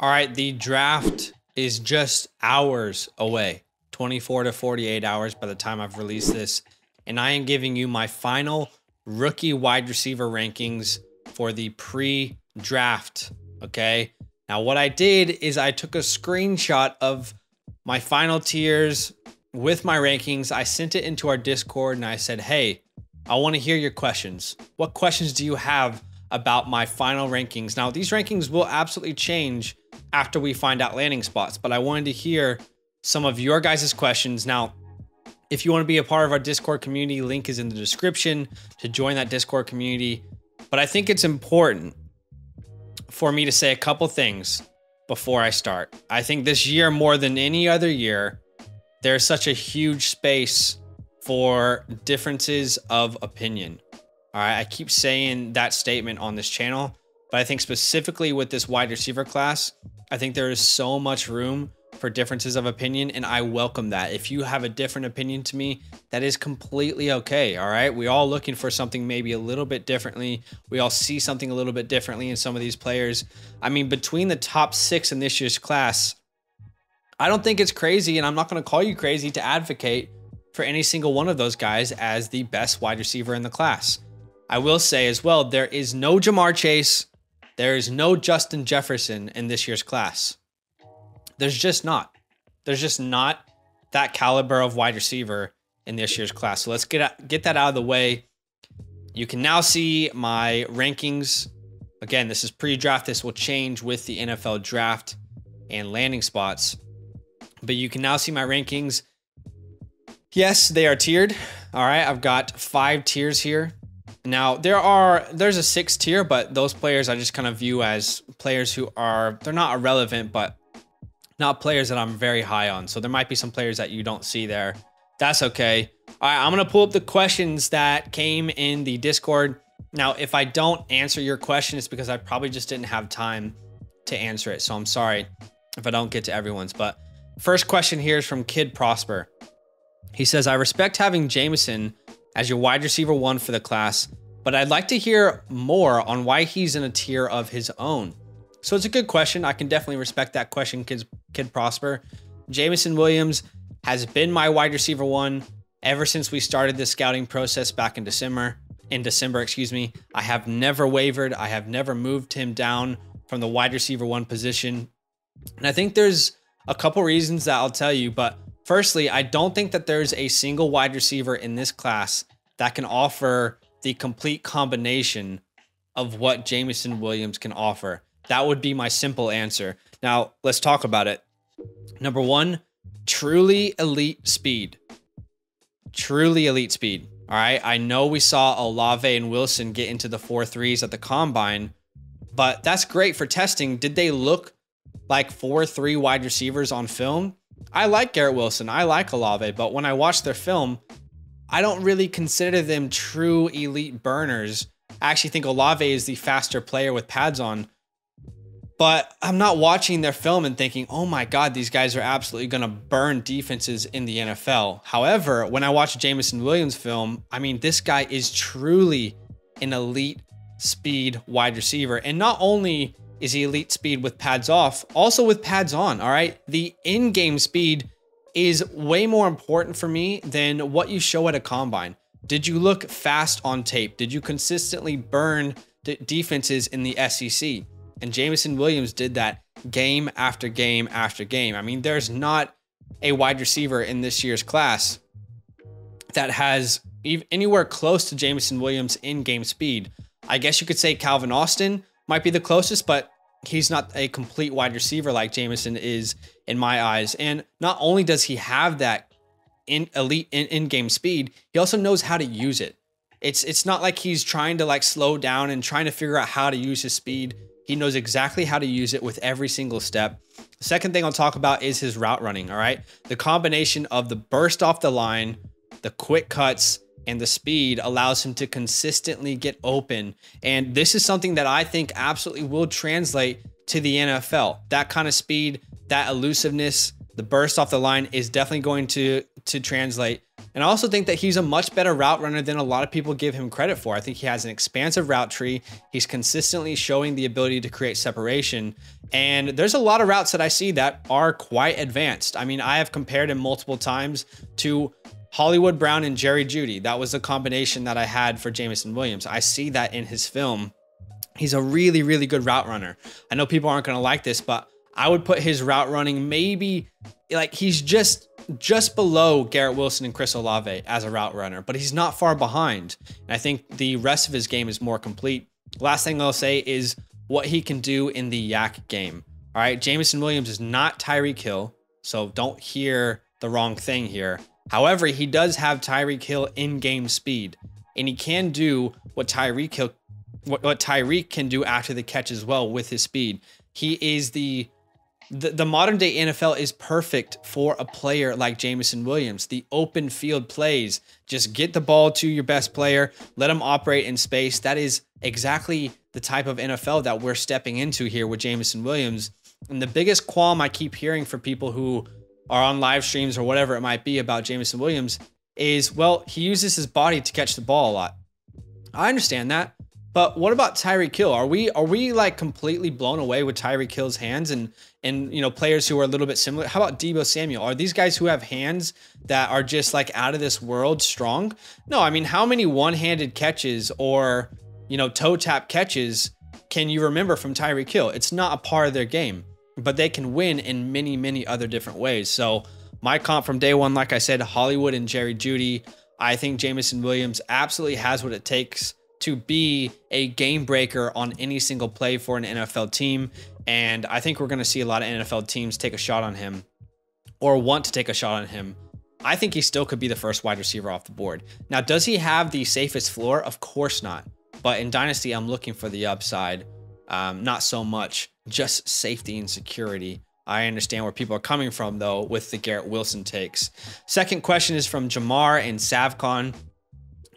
All right, the draft is just hours away, 24 to 48 hours by the time I've released this. And I am giving you my final rookie wide receiver rankings for the pre-draft, okay? Now, what I did is I took a screenshot of my final tiers with my rankings. I sent it into our Discord and I said, hey, I want to hear your questions. What questions do you have about my final rankings? Now, these rankings will absolutely change after we find out landing spots, but I wanted to hear some of your guys' questions. Now, if you want to be a part of our Discord community, link is in the description to join that Discord community. But I think it's important for me to say a couple things before I start. I think this year, more than any other year, there's such a huge space for differences of opinion. All right, I keep saying that statement on this channel, but I think specifically with this wide receiver class, I think there is so much room for differences of opinion, and I welcome that. If you have a different opinion to me, that is completely okay. All right, we all looking for something maybe a little bit differently. We all see something a little bit differently in some of these players. I mean, between the top 6 in this year's class, I don't think it's crazy, and I'm not going to call you crazy to advocate for any single one of those guys as the best wide receiver in the class. I will say as well, there is no Jamar Chase, there is no Justin Jefferson in this year's class. There's just not. There's just not that caliber of wide receiver in this year's class. So let's get that out of the way. You can now see my rankings. Again, this is pre-draft. This will change with the NFL draft and landing spots. But you can now see my rankings. Yes, they are tiered. All right, I've got 5 tiers here. Now, there's a 6th tier, but those players I just kind of view as players who they're not irrelevant, but not players that I'm very high on. So there might be some players that you don't see there. That's okay. All right, I'm going to pull up the questions that came in the Discord. Now, if I don't answer your question, it's because I probably just didn't have time to answer it. So I'm sorry if I don't get to everyone's. But first question here is from Kid Prosper. He says, I respect having Jameson as your wide receiver 1 for the class, but I'd like to hear more on why he's in a tier of his own. So it's a good question. I can definitely respect that question, Kid Prosper. Jameson Williams has been my wide receiver 1 ever since we started the scouting process back in December, excuse me. I have never wavered. I have never moved him down from the wide receiver 1 position. And I think there's a couple reasons that I'll tell you, but firstly, I don't think that there's a single wide receiver in this class that can offer the complete combination of what Jameson Williams can offer. That would be my simple answer. Now, let's talk about it. Number 1, truly elite speed. Truly elite speed. All right. I know we saw Olave and Wilson get into the 4.3s at the combine, but that's great for testing. Did they look like 4.3 wide receivers on film? I like Garrett Wilson. I like Olave, but when I watch their film, I don't really consider them true elite burners. I actually think Olave is the faster player with pads on, but I'm not watching their film and thinking, oh my God, these guys are absolutely going to burn defenses in the NFL. However, when I watch Jameson Williams' film, I mean, this guy is truly an elite speed wide receiver. And not only is he elite speed with pads off, also with pads on, all right? The in-game speed is way more important for me than what you show at a combine. Did you look fast on tape? Did you consistently burn defenses in the SEC? And Jameson Williams did that game after game after game. I mean, there's not a wide receiver in this year's class that has anywhere close to Jameson Williams in-game speed. I guess you could say Calvin Austin might be the closest, but he's not a complete wide receiver like Jameson is in my eyes. And not only does he have that elite in-game speed, he also knows how to use it. It's not like he's trying to like slow down and trying to figure out how to use his speed. He knows exactly how to use it with every single step. The second thing I'll talk about is his route running, all right? The combination of the burst off the line, the quick cuts, and the speed allows him to consistently get open. And this is something that I think absolutely will translate to the NFL. That kind of speed, that elusiveness, the burst off the line is definitely going to translate. And I also think that he's a much better route runner than a lot of people give him credit for. I think he has an expansive route tree. He's consistently showing the ability to create separation. And there's a lot of routes that I see that are quite advanced. I mean, I have compared him multiple times to Hollywood Brown and Jerry Jeudy. That was the combination that I had for Jameson Williams. I see that in his film. He's a really, really good route runner. I know people aren't going to like this, but I would put his route running maybe like he's just below Garrett Wilson and Chris Olave as a route runner, but he's not far behind. And I think the rest of his game is more complete. Last thing I'll say is what he can do in the yak game. All right, Jameson Williams is not Tyreek Hill, so don't hear the wrong thing here. However, he does have Tyreek Hill in-game speed, and he can do what Tyreek can do after the catch as well with his speed. He is the modern day NFL is perfect for a player like Jameson Williams. The open field plays, just get the ball to your best player, let him operate in space. That is exactly the type of NFL that we're stepping into here with Jameson Williams. And the biggest qualm I keep hearing from people who are on live streams or whatever it might be about Jameson Williams is, well, he uses his body to catch the ball a lot. I understand that. But what about Tyreek Hill? Are we like completely blown away with Tyreek Hill's hands and you know, players who are a little bit similar? How about Deebo Samuel? Are these guys who have hands that are just like out of this world strong? No, I mean, how many one-handed catches or, you know, toe tap catches can you remember from Tyreek Hill? It's not a part of their game, but they can win in many, many other different ways. So my comp from day one, like I said, Hollywood and Jerry Jeudy. I think Jameson Williams absolutely has what it takes to be a game breaker on any single play for an NFL team. And I think we're going to see a lot of NFL teams take a shot on him or want to take a shot on him. I think he still could be the first wide receiver off the board. Now, does he have the safest floor? Of course not. But in Dynasty, I'm looking for the upside. Not so much just safety and security. I understand where people are coming from, though, with the Garrett Wilson takes. Second question is from Jamar and Savcon.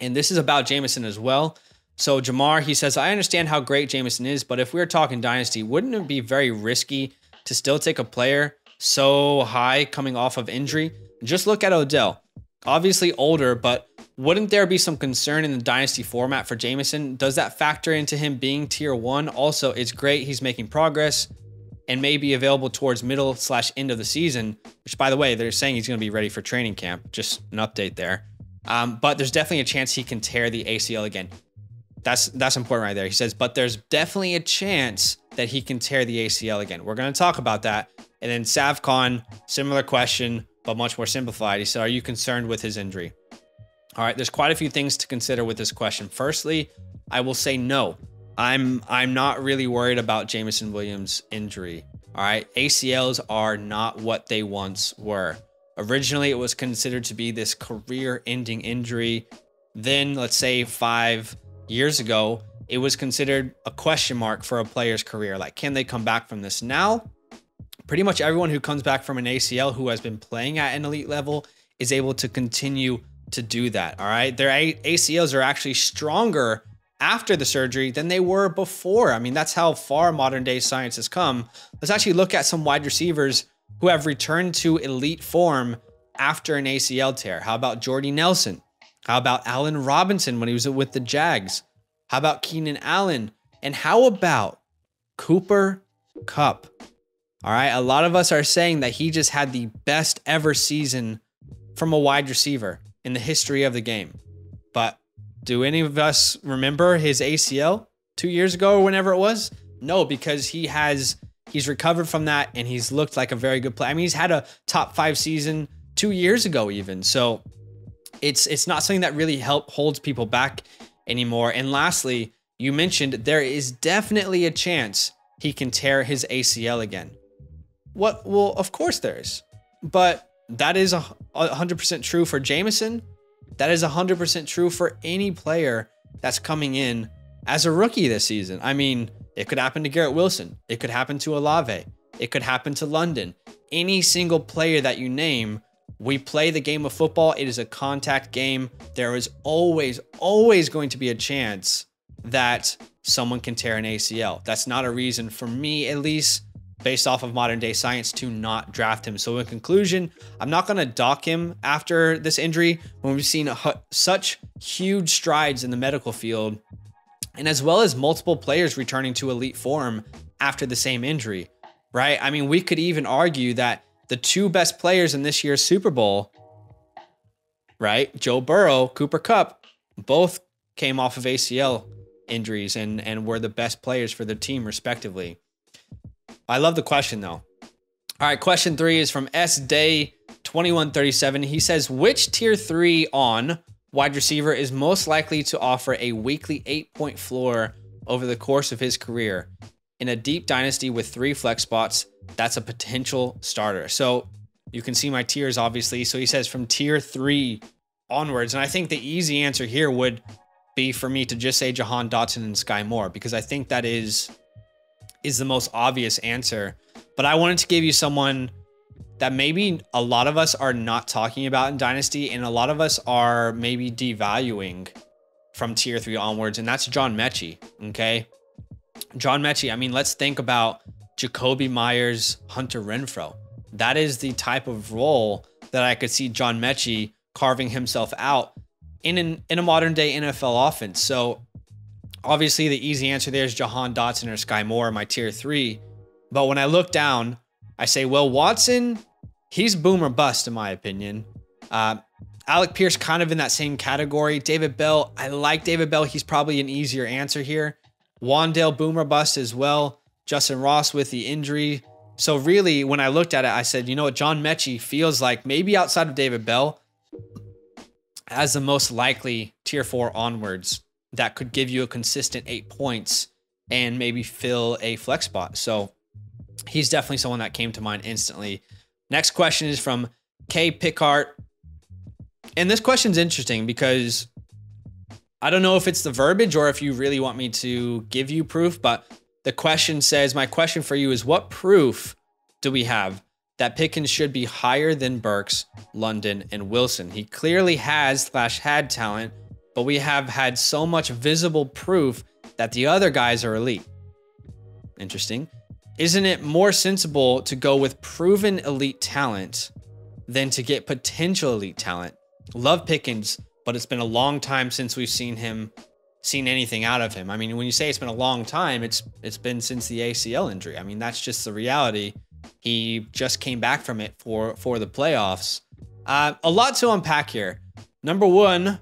And this is about Jameson as well. So Jamar, he says, I understand how great Jameson is, but if we were talking Dynasty, wouldn't it be very risky to still take a player so high coming off of injury? Just look at Odell. Obviously older, but wouldn't there be some concern in the Dynasty format for Jameson? Does that factor into him being tier 1? Also, it's great he's making progress and may be available towards middle/end of the season, which, by the way, they're saying he's going to be ready for training camp. Just an update there. But there's definitely a chance he can tear the ACL again. That's important right there. He says, but there's definitely a chance that he can tear the ACL again. We're going to talk about that. And then Savcon, similar question, but much more simplified. He said, are you concerned with his injury? All right, there's quite a few things to consider with this question. Firstly, I will say no. I'm not really worried about Jameson Williams' injury. All right, ACLs are not what they once were. Originally, it was considered to be this career-ending injury. Then, let's say 5 years ago, it was considered a question mark for a player's career. Like, can they come back from this? Now, pretty much everyone who comes back from an ACL who has been playing at an elite level is able to continue to do that. All right, their ACLs are actually stronger after the surgery than they were before. I mean, that's how far modern day science has come. Let's actually look at some wide receivers who have returned to elite form after an ACL tear. How about Jordy Nelson? How about Allen Robinson when he was with the Jags? How about Keenan Allen? And how about Cooper Kupp? All right, a lot of us are saying that he just had the best ever season from a wide receiver in the history of the game. But do any of us remember his ACL 2 years ago or whenever it was? No, because he's recovered from that and he's looked like a very good player. I mean, he's had a top 5 season 2 years ago even. So it's not something that really holds people back anymore. And lastly, you mentioned there is definitely a chance he can tear his ACL again. What? Well, of course there is. But that is 100% true for Jameson. That is 100% true for any player that's coming in as a rookie this season. I mean, it could happen to Garrett Wilson. It could happen to Olave. It could happen to London. Any single player that you name, we play the game of football. It is a contact game. There is always going to be a chance that someone can tear an ACL. That's not a reason for me, at least, based off of modern day science to not draft him. So in conclusion, I'm not going to dock him after this injury when we've seen such huge strides in the medical field, and as well as multiple players returning to elite form after the same injury, right? I mean, we could even argue that the two best players in this year's Super Bowl, right? Joe Burrow, Cooper Kupp, both came off of ACL injuries and were the best players for the team respectively. I love the question though. All right, question 3 is from SDay2137. He says, which tier 3 on wide receiver is most likely to offer a weekly 8-point floor over the course of his career in a deep dynasty with 3 flex spots? That's a potential starter. So you can see my tiers obviously. So he says from tier 3 onwards. And I think the easy answer here would be for me to just say Jahan Dotson and Sky Moore, because I think that is the most obvious answer. But I wanted to give you someone that maybe a lot of us are not talking about in Dynasty, and a lot of us are maybe devaluing from tier 3 onwards, and that's John Mechie, okay? John Mechie, I mean, let's think about Jacoby Myers, Hunter Renfrow. That is the type of role that I could see John Mechie carving himself out in a modern day NFL offense. So obviously the easy answer there is Jahan Dotson or Sky Moore, my tier 3. But when I look down, I say, well, Watson, he's boom or bust in my opinion. Alec Pierce kind of in that same category. David Bell, I like David Bell. He's probably an easier answer here. Wandale, boom or bust as well. Justin Ross with the injury. So really, when I looked at it, I said, you know what, John Mechie feels like maybe outside of David Bell as the most likely tier 4 onwards that could give you a consistent 8 points and maybe fill a flex spot. So he's definitely someone that came to mind instantly. Next question is from K Pickart. And this question's interesting because I don't know if it's the verbiage or if you really want me to give you proof, but the question says, my question for you is, what proof do we have that Pickens should be higher than Burks, London, and Wilson? He clearly had talent, but we have had so much visible proof that the other guys are elite. Interesting. Isn't it more sensible to go with proven elite talent than to get potential elite talent? Love Pickens, but it's been a long time since we've seen anything out of him. I mean, when you say it's been a long time, it's been since the ACL injury. I mean, that's just the reality. He just came back from it for the playoffs. A lot to unpack here. Number one,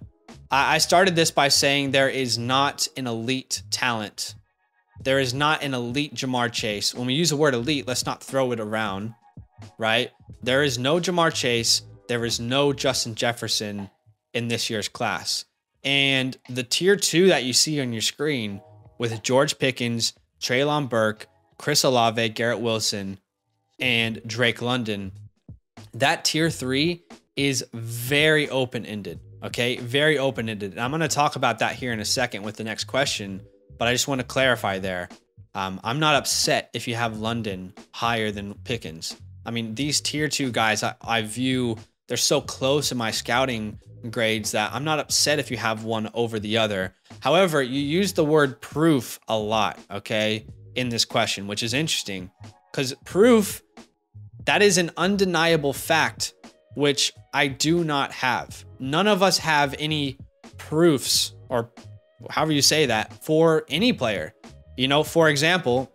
I started this by saying there is not an elite talent. There is not an elite Jamar Chase. When we use the word elite, let's not throw it around, right? There is no Jamar Chase. There is no Justin Jefferson in this year's class. And the tier 2 that you see on your screen with George Pickens, Treylon Burks, Chris Olave, Garrett Wilson, and Drake London, that tier 3 is very open-ended, okay? Very open-ended. And I'm going to talk about that here in a second with the next question, but I just want to clarify there. I'm not upset if you have London higher than Pickens. I mean, these tier 2 guys, I view, they're so close in my scouting grades that I'm not upset if you have one over the other. However, you use the word proof a lot, okay, in this question, which is interesting because proof, that is an undeniable fact, which I do not have. None of us have any proofs, or however you say that, for any player. You know, for example,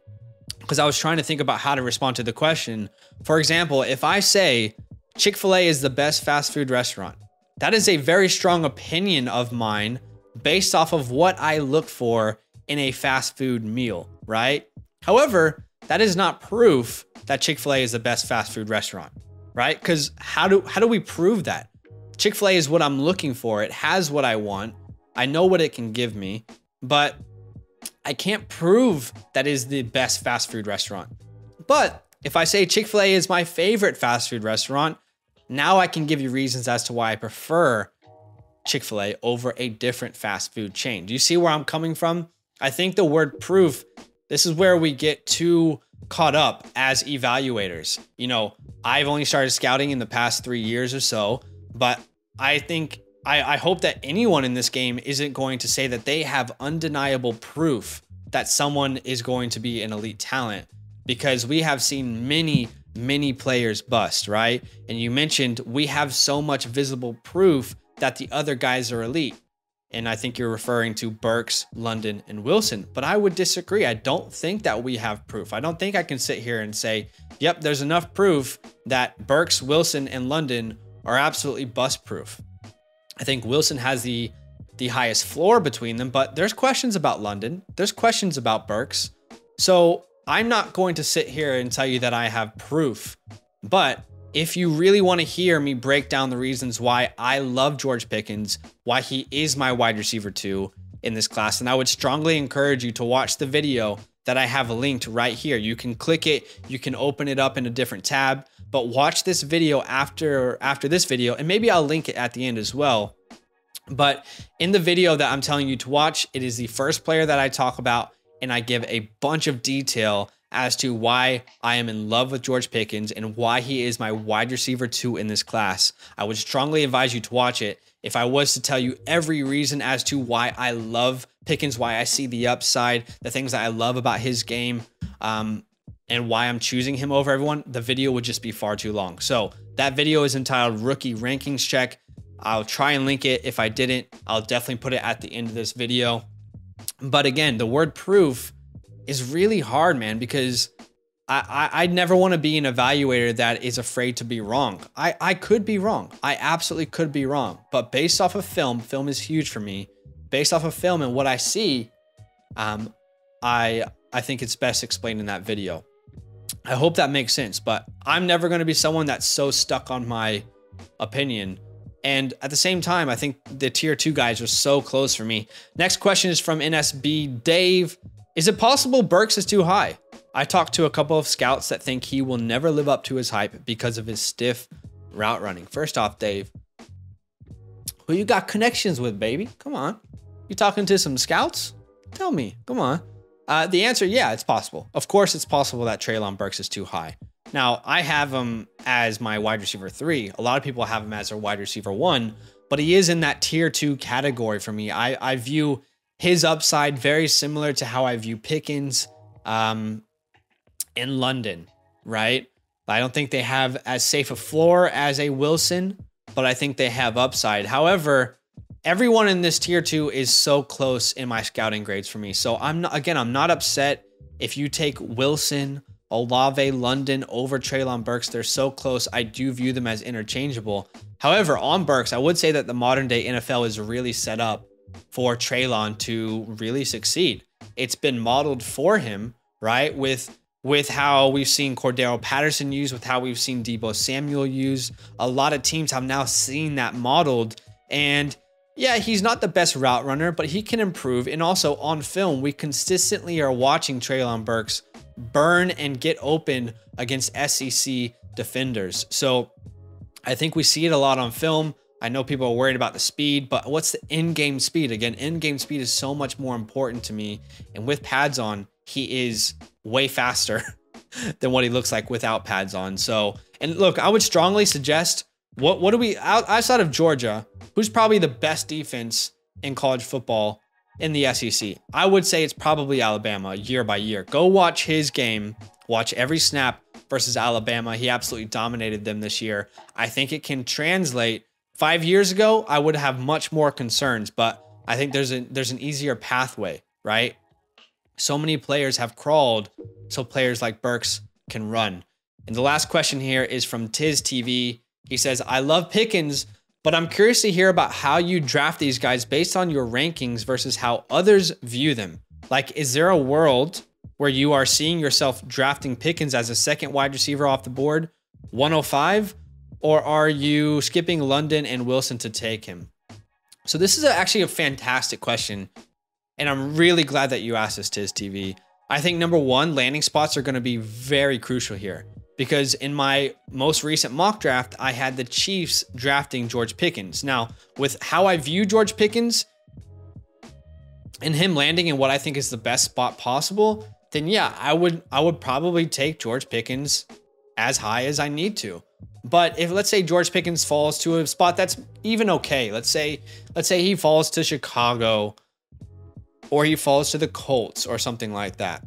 because I was trying to think about how to respond to the question. For example, if I say Chick-fil-A is the best fast food restaurant, that is a very strong opinion of mine based off of what I look for in a fast food meal, right? However, that is not proof that Chick-fil-A is the best fast food restaurant, right? Because how do we prove that? Chick-fil-A is what I'm looking for. It has what I want. I know what it can give me, but I can't prove that is the best fast food restaurant. But if I say Chick-fil-A is my favorite fast food restaurant, now I can give you reasons as to why I prefer Chick-fil-A over a different fast food chain. Do you see where I'm coming from? I think the word proof, this is where we get too caught up as evaluators. You know, I've only started scouting in the past 3 years or so, but I think I hope that anyone in this game isn't going to say that they have undeniable proof that someone is going to be an elite talent. because we have seen many players bust, right? And you mentioned we have so much visible proof that the other guys are elite. And I think you're referring to Burks, London, and Wilson. But I would disagree. I don't think that we have proof. I don't think I can sit here and say, yep, there's enough proof that Burks, Wilson, and London are absolutely bust proof. I think Wilson has the highest floor between them, but there's questions about London. There's questions about Burks. So I'm not going to sit here and tell you that I have proof. But if you really want to hear me break down the reasons why I love George Pickens, why he is my wide receiver 2 in this class, and I would strongly encourage you to watch the video that I have linked right here. You can click it, you can open it up in a different tab, but watch this video after this video, and maybe I'll link it at the end as well. But in the video that I'm telling you to watch, it is the first player that I talk about, and I give a bunch of detail as to why I am in love with George Pickens and why he is my wide receiver 2 in this class. I would strongly advise you to watch it. If I was to tell you every reason as to why I love Pickens, why I see the upside, the things that I love about his game, and why I'm choosing him over everyone, the video would just be far too long. So that video is entitled Rookie Rankings Check. I'll try and link it. If I didn't, I'll definitely put it at the end of this video. But again, the word proof is really hard, man, because I never want to be an evaluator that is afraid to be wrong. I could be wrong. I absolutely could be wrong. But based off of film is huge for me. Based off of film and what I see, I think it's best explained in that video. I hope that makes sense, but I'm never going to be someone that's so stuck on my opinion. And at the same time, I think the tier 2 guys are so close for me. Next question is from NSB Dave. Is it possible Burks is too high? I talked to a couple of scouts that think he will never live up to his hype because of his stiff route running. First off, Dave, who you got connections with, baby? Come on. You talking to some scouts? Tell me, come on. The answer, yeah, it's possible. Of course, it's possible that Treylon Burks is too high. Now, I have him as my wide receiver 3. A lot of people have him as their wide receiver 1, but he is in that tier 2 category for me. I view his upside very similar to how I view Pickens in London, right? I don't think they have as safe a floor as a Wilson, but I think they have upside. However, everyone in this tier 2 is so close in my scouting grades for me. So I'm not upset if you take Wilson, Olave, London over Treylon Burks. They're so close. I do view them as interchangeable. However, on Burks, I would say that the modern day NFL is really set up for Treylon to really succeed. It's been modeled for him, right? With how we've seen Cordero Patterson use, with how we've seen Deebo Samuel use. A lot of teams have now seen that modeled. And yeah, he's not the best route runner, but he can improve. And also on film, we consistently are watching Treylon Burks burn and get open against SEC defenders. So I think we see it a lot on film. I know people are worried about the speed, but what's the in-game speed? Again, in-game speed is so much more important to me. And with pads on, he is way faster than what he looks like without pads on. So, and look, I would strongly suggest, what do we, outside of Georgia, who's probably the best defense in college football in the SEC? I would say it's probably Alabama year by year. Go watch his game, watch every snap versus Alabama. He absolutely dominated them this year. I think it can translate. 5 years ago, I would have much more concerns, but I think there's an easier pathway, right? So many players have crawled so players like Burks can run. And the last question here is from Tiz TV. He says, I love Pickens, but I'm curious to hear about how you draft these guys based on your rankings versus how others view them. Like, is there a world where you are seeing yourself drafting Pickens as a second wide receiver off the board, 105? Or are you skipping London and Wilson to take him? So this is actually a fantastic question. And I'm really glad that you asked this, Tiz TV. I think number one, landing spots are going to be very crucial here. Because in my most recent mock draft, I had the Chiefs drafting George Pickens. Now, with how I view George Pickens and him landing in what I think is the best spot possible, then yeah, I would probably take George Pickens as high as I need to. But if, let's say, George Pickens falls to a spot that's even okay, let's say he falls to Chicago or he falls to the Colts or something like that,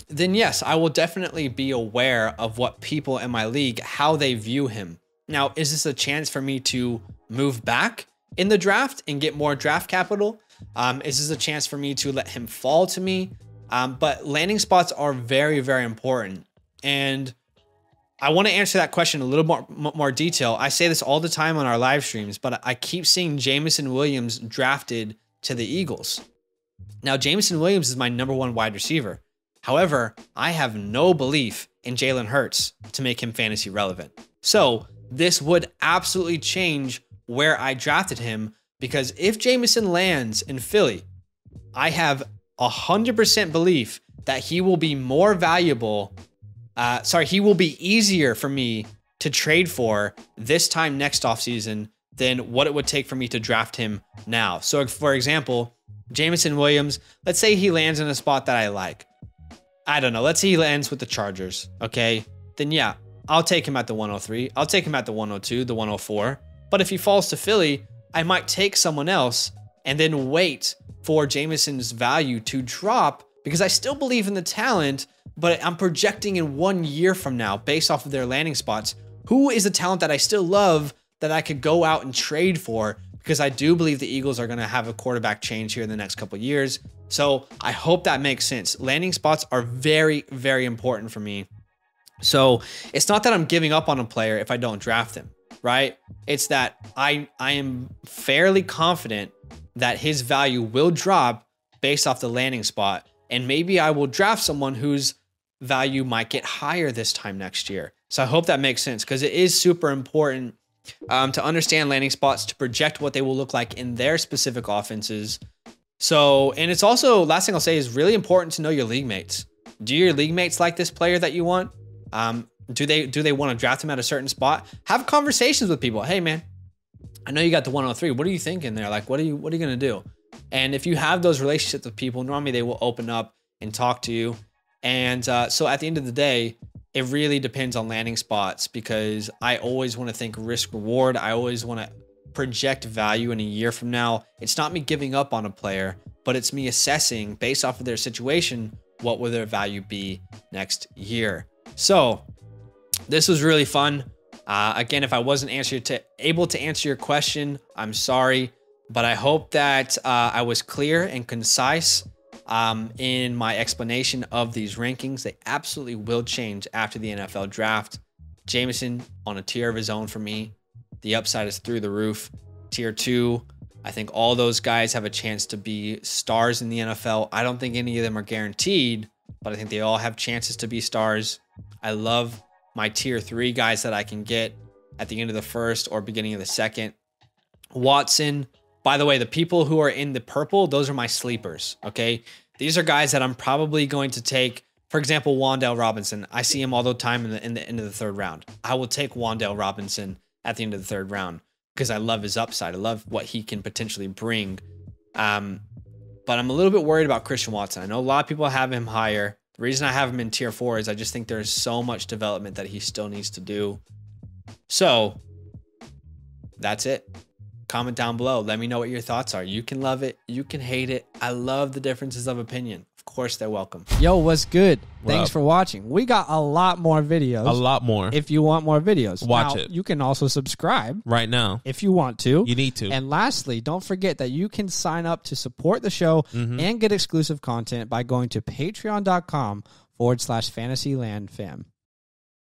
then yes, I will definitely be aware of what people in my league, how they view him. Now, is this a chance for me to move back in the draft and get more draft capital? Is this a chance for me to let him fall to me? But landing spots are very, very important. And I want to answer that question a little more detail. I say this all the time on our live streams, but I keep seeing Jameson Williams drafted to the Eagles. Now, Jameson Williams is my #1 wide receiver. However, I have no belief in Jalen Hurts to make him fantasy relevant. So this would absolutely change where I drafted him, because if Jameson lands in Philly, I have 100% belief that he will be more valuable. He will be easier for me to trade for this time next offseason than what it would take for me to draft him now. So for example, Jameson Williams, let's say he lands in a spot that I like. I don't know. Let's say he lands with the Chargers. Okay. Then yeah, I'll take him at the 103. I'll take him at the 102, the 104. But if he falls to Philly, I might take someone else and then wait for Jameson's value to drop, because I still believe in the talent, but I'm projecting in 1 year from now, based off of their landing spots, who is a talent that I still love that I could go out and trade for, because I do believe the Eagles are going to have a quarterback change here in the next couple of years. So I hope that makes sense. Landing spots are very, very important for me. So it's not that I'm giving up on a player if I don't draft him, right? It's that I am fairly confident that his value will drop based off the landing spot. And maybe I will draft someone whose value might get higher this time next year. So I hope that makes sense, because it is super important to understand landing spots, to project what they will look like in their specific offenses. So, and it's also, last thing I'll say, is really important to know your league mates. Do your league mates like this player that you want? Do they want to draft him at a certain spot? Have conversations with people. Hey man, I know you got the 103. What are you thinking there? Like, what are you going to do? And if you have those relationships with people, normally they will open up and talk to you. And so at the end of the day, it really depends on landing spots, because I always want to think risk reward. I always want to project value in a year from now. It's not me giving up on a player, but it's me assessing based off of their situation, what will their value be next year. So this was really fun. Again, if I wasn't able to answer your question, I'm sorry, but I hope that I was clear and concise in my explanation of these rankings. They absolutely will change after the NFL draft. Jameson on a tier of his own for me. The upside is through the roof. Tier 2, I think all those guys have a chance to be stars in the NFL. I don't think any of them are guaranteed, but I think they all have chances to be stars. I love my tier 3 guys that I can get at the end of the first or beginning of the second. Watson, by the way, the people who are in the purple, those are my sleepers, okay? These are guys that I'm probably going to take. For example, Wan'Dale Robinson. I see him all the time in the end of the third round. I will take Wan'Dale Robinson at the end of the third round because I love his upside. I love what he can potentially bring. But I'm a little bit worried about Christian Watson. I know a lot of people have him higher. The reason I have him in tier 4 is I just think there's so much development that he still needs to do. So that's it. Comment down below. Let me know what your thoughts are. You can love it. You can hate it. I love the differences of opinion. Of course, they're welcome. Yo, what's good? Thanks for watching. We got a lot more videos. A lot more. If you want more videos. Watch it. You can also subscribe. Right now. If you want to. You need to. And lastly, don't forget that you can sign up to support the show and get exclusive content by going to patreon.com/fantasylandfam.